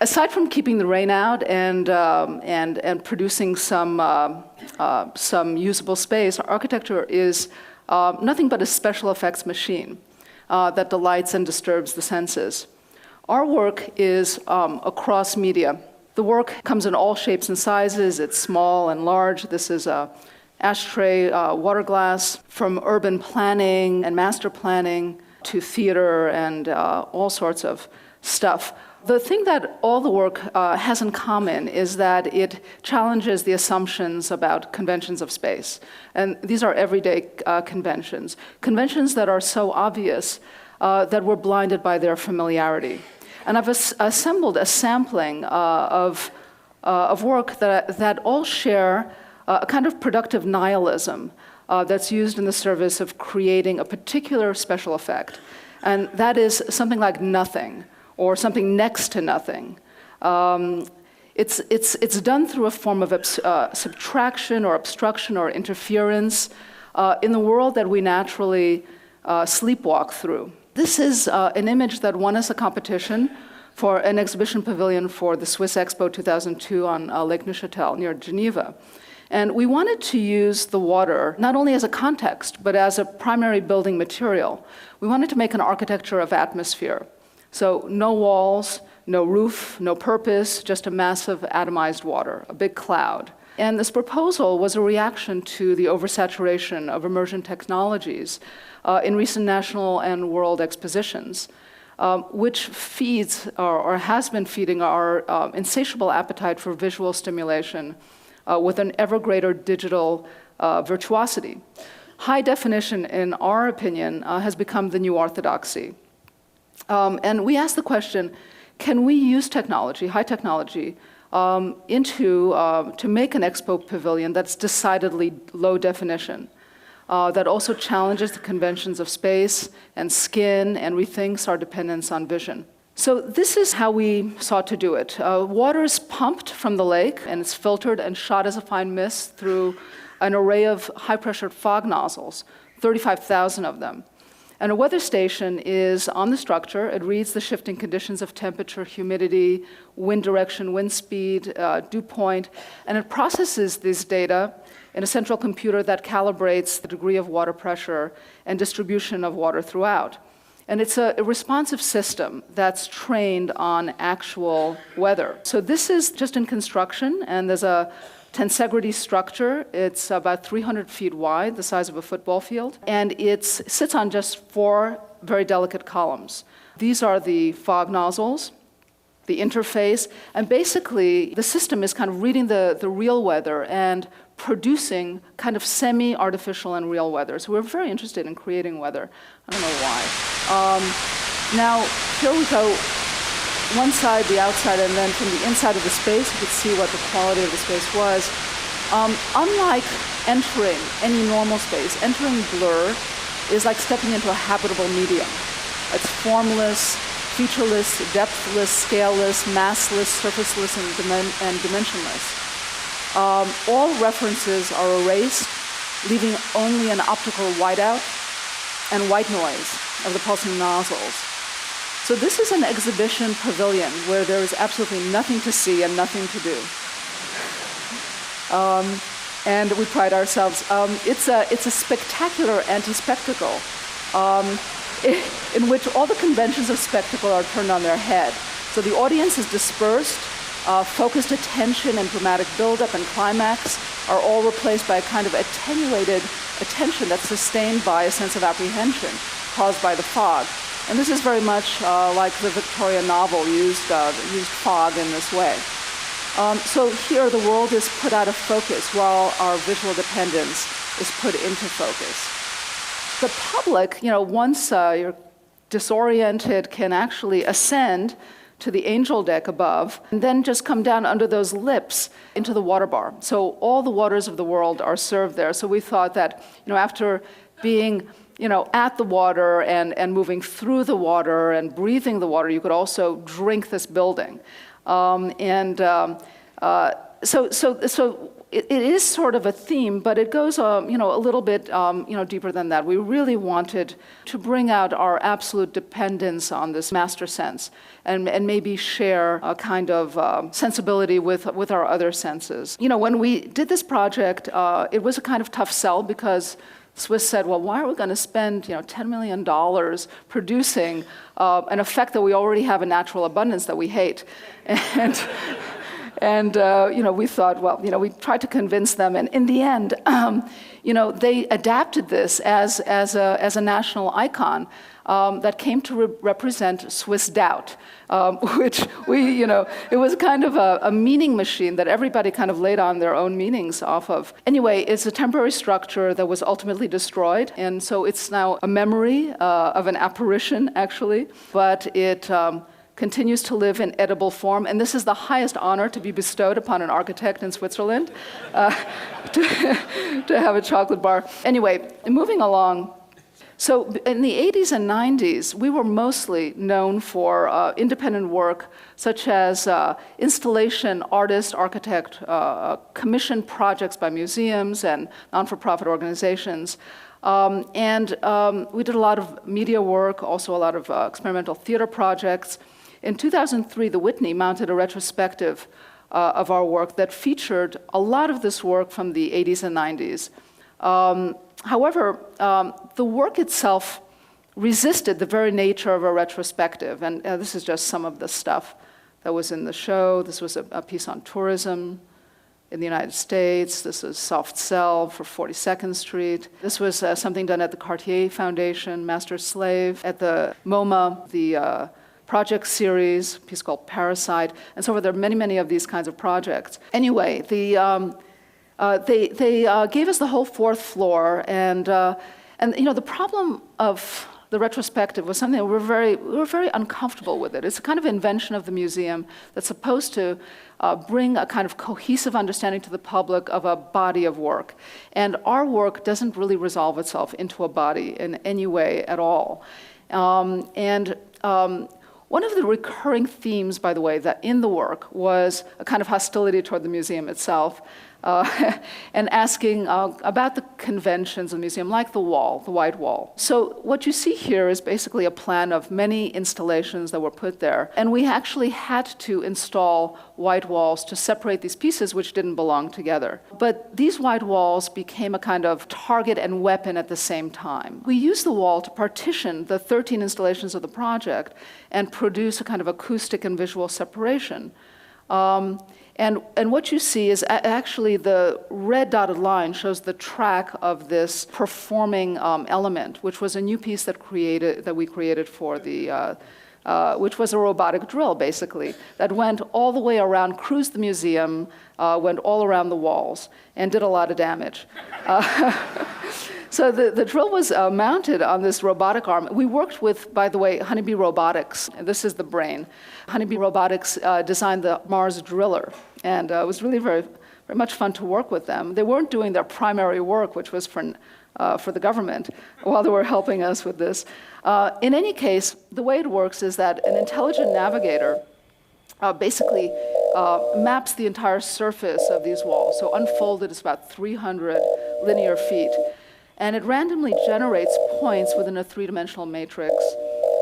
Aside from keeping the rain out and producing some usable space, architecture is nothing but a special effects machine that delights and disturbs the senses. Our work is across media. The work comes in all shapes and sizes. It's small and large. This is a ashtray water glass, from urban planning and master planning to theater and all sorts of stuff. The thing that all the work has in common is that it challenges the assumptions about conventions of space. And these are everyday conventions that are so obvious that we're blinded by their familiarity. And I've assembled a sampling of work that all share a kind of productive nihilism that's used in the service of creating a particular special effect. And that is something like nothing, or something next to nothing. It's done through a form of subtraction or obstruction or interference in the world that we naturally sleepwalk through. This is an image that won us a competition for an exhibition pavilion for the Swiss Expo 2002 on Lake Neuchâtel near Geneva. And we wanted to use the water not only as a context, but as a primary building material. We wanted to make an architecture of atmosphere. So no walls, no roof, no purpose, just a massive atomized water, a big cloud. And this proposal was a reaction to the oversaturation of immersion technologies in recent national and world expositions, which feeds or has been feeding our insatiable appetite for visual stimulation with an ever greater digital virtuosity. High definition, in our opinion, has become the new orthodoxy. And we asked the question, can we use technology, high technology, to make an Expo pavilion that's decidedly low definition, that also challenges the conventions of space and skin and rethinks our dependence on vision. So this is how we sought to do it. Water is pumped from the lake, and it's filtered and shot as a fine mist through an array of high-pressure fog nozzles, 35,000 of them. And a weather station is on the structure. It reads the shifting conditions of temperature, humidity, wind direction, wind speed, dew point, and it processes this data in a central computer that calibrates the degree of water pressure and distribution of water throughout. And it's a responsive system that's trained on actual weather. So this is just in construction, and there's a tensegrity structure. It's about 300 feet wide, the size of a football field, and it sits on just 4 very delicate columns. These are the fog nozzles, the interface, and basically the system is kind of reading the real weather and producing kind of semi-artificial and real weather. So we're very interested in creating weather. I don't know why. Now, here we go. One side, the outside, and then from the inside of the space, you could see what the quality of the space was. Unlike entering any normal space, entering blur is like stepping into a habitable medium. It's formless, featureless, depthless, scaleless, massless, surfaceless, and dimensionless. All references are erased, leaving only an optical whiteout and white noise of the pulsing nozzles. So this is an exhibition pavilion where there is absolutely nothing to see and nothing to do. And we pride ourselves. It's a spectacular anti-spectacle in which all the conventions of spectacle are turned on their head. So the audience is dispersed, focused attention and dramatic buildup and climax are all replaced by a kind of attenuated attention that's sustained by a sense of apprehension caused by the fog. And this is very much like the Victorian novel used fog in this way. So here the world is put out of focus while our visual dependence is put into focus. The public, once you're disoriented, can actually ascend to the angel deck above and then just come down under those lips into the water bar. So all the waters of the world are served there. So we thought that, after being at the water and moving through the water and breathing the water, you could also drink this building. So it is sort of a theme, but it goes a little bit deeper than that. We really wanted to bring out our absolute dependence on this master sense and maybe share a kind of sensibility with our other senses. When we did this project, it was a kind of tough sell because Swiss said, well, why are we going to spend $10 million producing an effect that we already have in natural abundance that we hate? And we thought, well, we tried to convince them, and in the end, they adapted this as a national icon that came to represent Swiss doubt, which it was kind of a meaning machine that everybody kind of laid on their own meanings off of. Anyway, it's a temporary structure that was ultimately destroyed, and so it's now a memory of an apparition, actually, but it continues to live in edible form, and this is the highest honor to be bestowed upon an architect in Switzerland, to have a chocolate bar. Anyway, moving along. So in the 80s and 90s, we were mostly known for independent work, such as installation, artist, architect, commissioned projects by museums and non-for-profit organizations. And we did a lot of media work, also a lot of experimental theater projects. In 2003, the Whitney mounted a retrospective of our work that featured a lot of this work from the 80s and 90s. However, the work itself resisted the very nature of a retrospective, and this is just some of the stuff that was in the show. This was a piece on tourism in the United States. This is Soft Cell for 42nd Street. This was something done at the Cartier Foundation, Master Slave, at the MoMA, the project series, a piece called Parasite, and so forth. There are many, many of these kinds of projects. Anyway, they gave us the whole fourth floor, and the problem of the retrospective was something that we were very uncomfortable with it. It's a kind of invention of the museum that's supposed to bring a kind of cohesive understanding to the public of a body of work, and our work doesn't really resolve itself into a body in any way at all. One of the recurring themes, by the way, that in the work was a kind of hostility toward the museum itself, and asking about the conventions of the museum, like the wall, the white wall. So what you see here is basically a plan of many installations that were put there, and we actually had to install white walls to separate these pieces which didn't belong together. But these white walls became a kind of target and weapon at the same time. We used the wall to partition the 13 installations of the project and produce a kind of acoustic and visual separation. And what you see is actually the red dotted line shows the track of this performing element, which was a new piece that we created for the, which was a robotic drill, basically, that went all the way around, cruised the museum, went all around the walls, and did a lot of damage. So the drill was mounted on this robotic arm. We worked with, by the way, Honeybee Robotics. This is the brain. Honeybee Robotics designed the Mars Driller, and it was really very, very much fun to work with them. They weren't doing their primary work, which was for the government, while they were helping us with this. In any case, the way it works is that an intelligent navigator basically maps the entire surface of these walls. So unfolded is about 300 linear feet. And it randomly generates points within a three-dimensional matrix.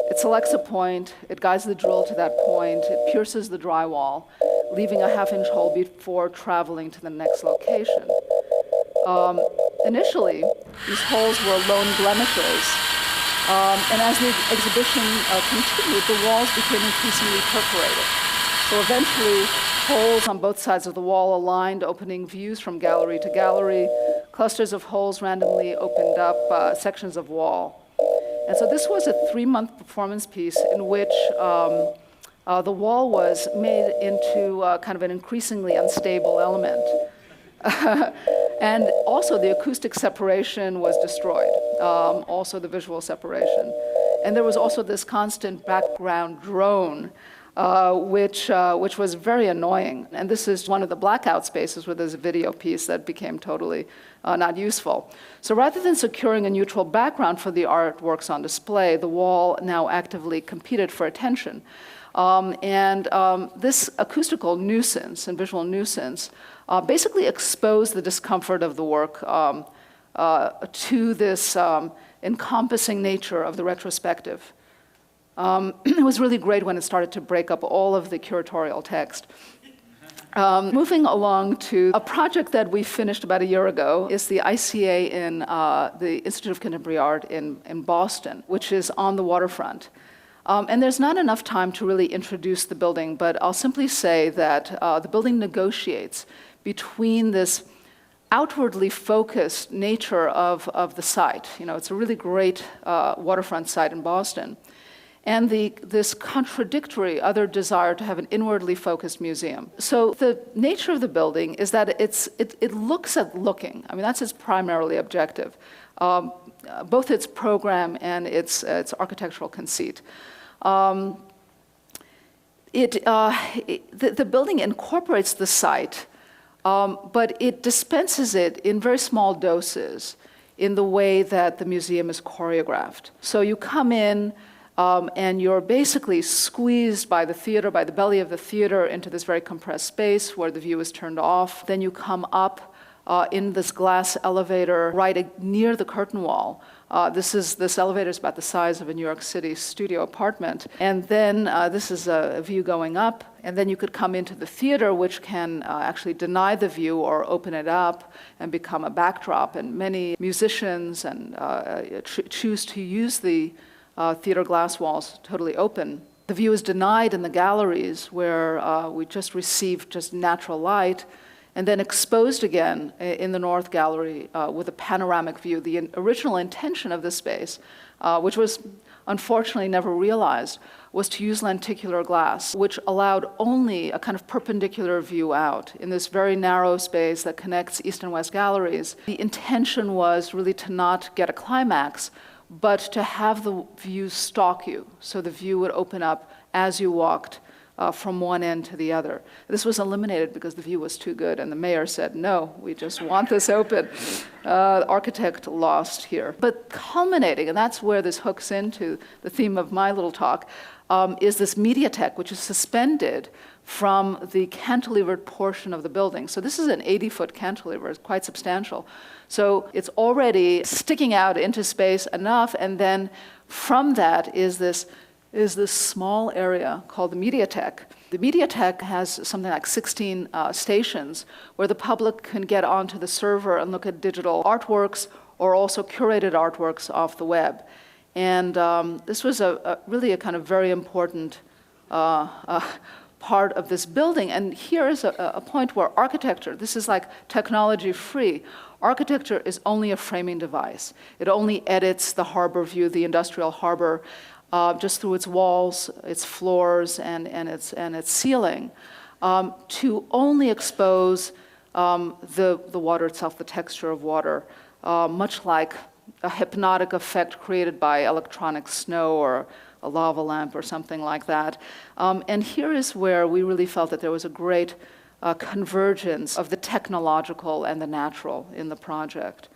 It selects a point, it guides the drill to that point, it pierces the drywall, leaving a half-inch hole before traveling to the next location. Initially, these holes were lone blemishes, and as the exhibition continued, the walls became increasingly perforated. So eventually, holes on both sides of the wall aligned, opening views from gallery to gallery. Clusters of holes randomly opened up sections of wall. And so this was a 3-month performance piece in which the wall was made into kind of an increasingly unstable element. And also the acoustic separation was destroyed, also the visual separation. And there was also this constant background drone, which was very annoying. And this is one of the blackout spaces where there's a video piece that became totally not useful. So rather than securing a neutral background for the artworks on display, the wall now actively competed for attention. This acoustical nuisance and visual nuisance basically exposed the discomfort of the work to this encompassing nature of the retrospective. It was really great when it started to break up all of the curatorial text. Moving along to a project that we finished about a year ago is the ICA in the Institute of Contemporary Art in Boston, which is on the waterfront. And there's not enough time to really introduce the building, but I'll simply say that the building negotiates between this outwardly focused nature of the site. You know, it's a really great waterfront site in Boston. And this contradictory other desire to have an inwardly focused museum. So the nature of the building is that it looks at looking. I mean, that's its primarily objective, both its program and its architectural conceit. The building incorporates the site, but it dispenses it in very small doses in the way that the museum is choreographed. So you come in, and you're basically squeezed by the theater, by the belly of the theater, into this very compressed space where the view is turned off. Then you come up in this glass elevator right near the curtain wall. This elevator is about the size of a New York City studio apartment. And then this is a view going up. And then you could come into the theater, which can actually deny the view or open it up and become a backdrop. And many musicians choose to use the theater glass walls totally open. The view is denied in the galleries where we just receive just natural light, and then exposed again in the North Gallery with a panoramic view. The original intention of this space, which was unfortunately never realized, was to use lenticular glass, which allowed only a kind of perpendicular view out in this very narrow space that connects East and West galleries. The intention was really to not get a climax, but to have the view stalk you, so the view would open up as you walked from one end to the other. This was eliminated because the view was too good, and the mayor said, no, we just want this open. The architect lost here. But culminating, and that's where this hooks into the theme of my little talk, is this mediatek, which is suspended from the cantilevered portion of the building. So this is an 80-foot cantilever, it's quite substantial. So it's already sticking out into space enough, and then from that is this small area called the mediatek. The mediatek has something like 16 stations where the public can get onto the server and look at digital artworks or also curated artworks off the web. And this was really a kind of very important part of this building. And here is a point where architecture, this is like technology free. Architecture is only a framing device. It only edits the harbor view, the industrial harbor, just through its walls, its floors, and its ceiling, to only expose the water itself, the texture of water, much like a hypnotic effect created by electronic snow or a lava lamp or something like that. And here is where we really felt that there was a great convergence of the technological and the natural in the project.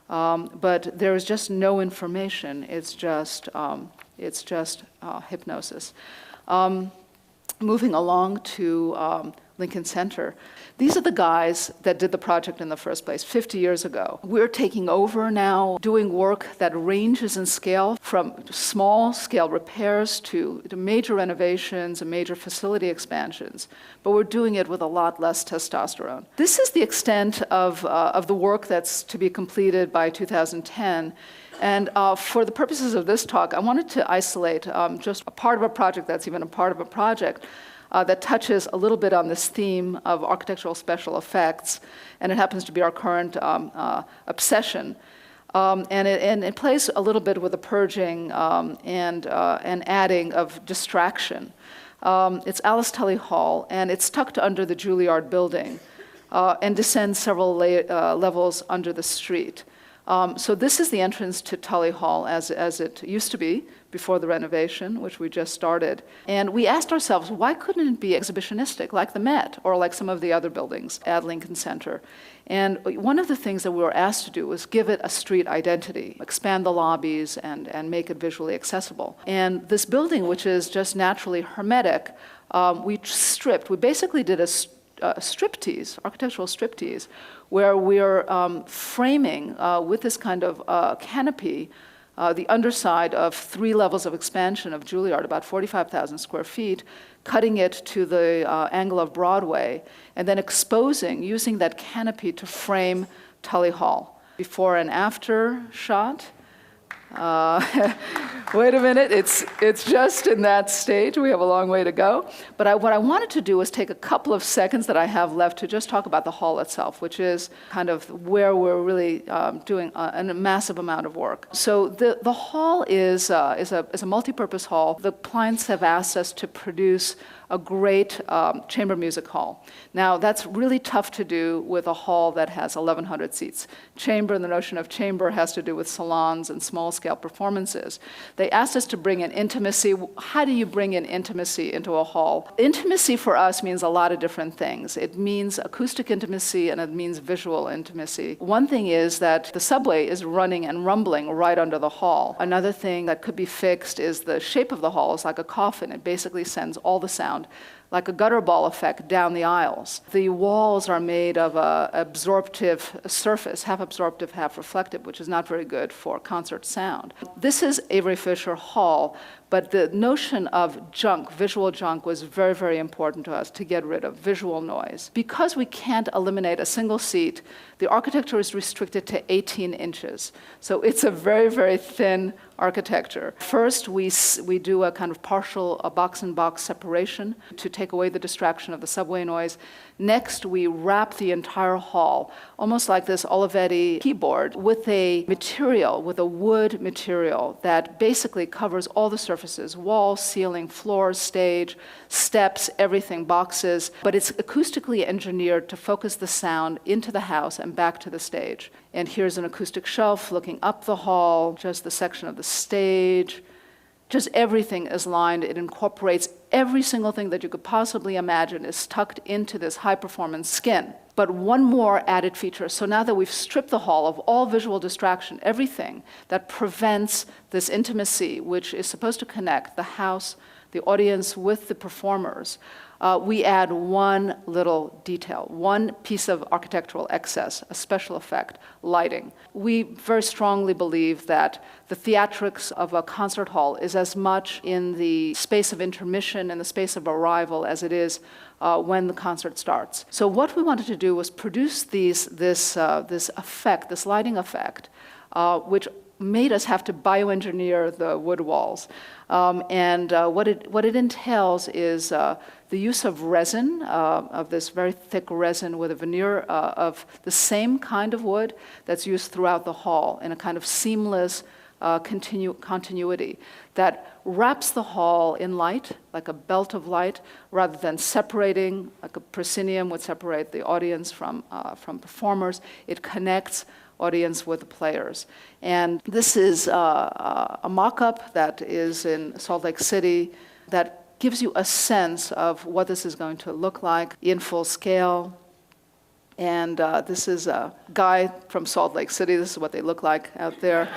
But there is just no information. It's just hypnosis. Moving along to Lincoln Center. These are the guys that did the project in the first place 50 years ago. We're taking over now, doing work that ranges in scale from small scale repairs to major renovations and major facility expansions. But we're doing it with a lot less testosterone. This is the extent of the work that's to be completed by 2010. And for the purposes of this talk, I wanted to isolate just a part of a project that's even a part of a project that touches a little bit on this theme of architectural special effects, and it happens to be our current obsession. And it plays a little bit with the purging and adding of distraction. It's Alice Tully Hall, and it's tucked under the Juilliard building and descends several levels under the street. So this is the entrance to Tully Hall as it used to be before the renovation, which we just started. And we asked ourselves, why couldn't it be exhibitionistic, like the Met or like some of the other buildings at Lincoln Center? And one of the things that we were asked to do was give it a street identity, expand the lobbies and make it visually accessible. And this building, which is just naturally hermetic, we basically did a striptease, architectural striptease, where we're framing with this kind of canopy the underside of 3 levels of expansion of Juilliard, about 45,000 square feet, cutting it to the angle of Broadway, and then exposing, using that canopy to frame Tully Hall. Before and after shot. Wait a minute, it's just in that stage. We have a long way to go. But what I wanted to do was take a couple of seconds that I have left to just talk about the hall itself, which is kind of where we're really doing a massive amount of work. So the hall is a multi-purpose hall. The clients have asked us to produce a great chamber music hall. Now, that's really tough to do with a hall that has 1,100 seats. Chamber, the notion of chamber has to do with salons and small-scale performances. They asked us to bring in intimacy. How do you bring in intimacy into a hall? Intimacy for us means a lot of different things. It means acoustic intimacy and it means visual intimacy. One thing is that the subway is running and rumbling right under the hall. Another thing that could be fixed is the shape of the hall is like a coffin. It basically sends all the sound like a gutter ball effect down the aisles. The walls are made of a absorptive surface, half absorptive, half reflective, which is not very good for concert sound. This is Avery Fisher Hall, but the notion of junk, visual junk, was very, very important to us to get rid of visual noise. Because we can't eliminate a single seat, the architecture is restricted to 18 inches. So it's a very, very thin architecture. First, we do a kind of partial box-in-box separation to take away the distraction of the subway noise. Next, we wrap the entire hall, almost like this Olivetti keyboard, with a wood material that basically covers all the surfaces, wall, ceiling, floor, stage, steps, everything, boxes, but it's acoustically engineered to focus the sound into the house and back to the stage. And here's an acoustic shelf looking up the hall, just the section of the stage. Just everything is lined. It incorporates every single thing that you could possibly imagine is tucked into this high-performance skin. But one more added feature. So now that we've stripped the hall of all visual distraction, everything that prevents this intimacy, which is supposed to connect the house, the audience with the performers, we add one little detail, one piece of architectural excess, a special effect, lighting. We very strongly believe that the theatrics of a concert hall is as much in the space of intermission and the space of arrival as it is when the concert starts. So what we wanted to do was produce this effect, this lighting effect, which made us have to bioengineer the wood walls. What it entails is the use of resin, of this very thick resin with a veneer of the same kind of wood that's used throughout the hall in a kind of seamless continuity that wraps the hall in light, like a belt of light, rather than separating, like a proscenium would separate the audience from performers. It connects audience with the players. And this is a mock-up that is in Salt Lake City that gives you a sense of what this is going to look like in full scale. And this is a guy from Salt Lake City. This is what they look like out there.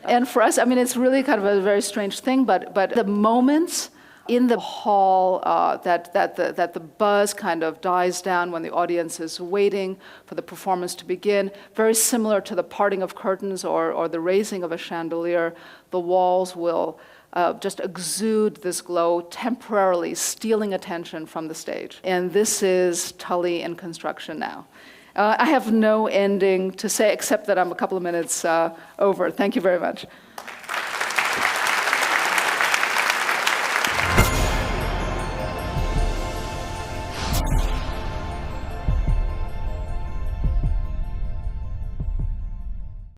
And for us, I mean, it's really kind of a very strange thing, but the moments in the hall that the buzz kind of dies down when the audience is waiting for the performance to begin, very similar to the parting of curtains or the raising of a chandelier. The walls will just exude this glow, temporarily stealing attention from the stage. And this is Tully in construction now. I have no ending to say except that I'm a couple of minutes over. Thank you very much.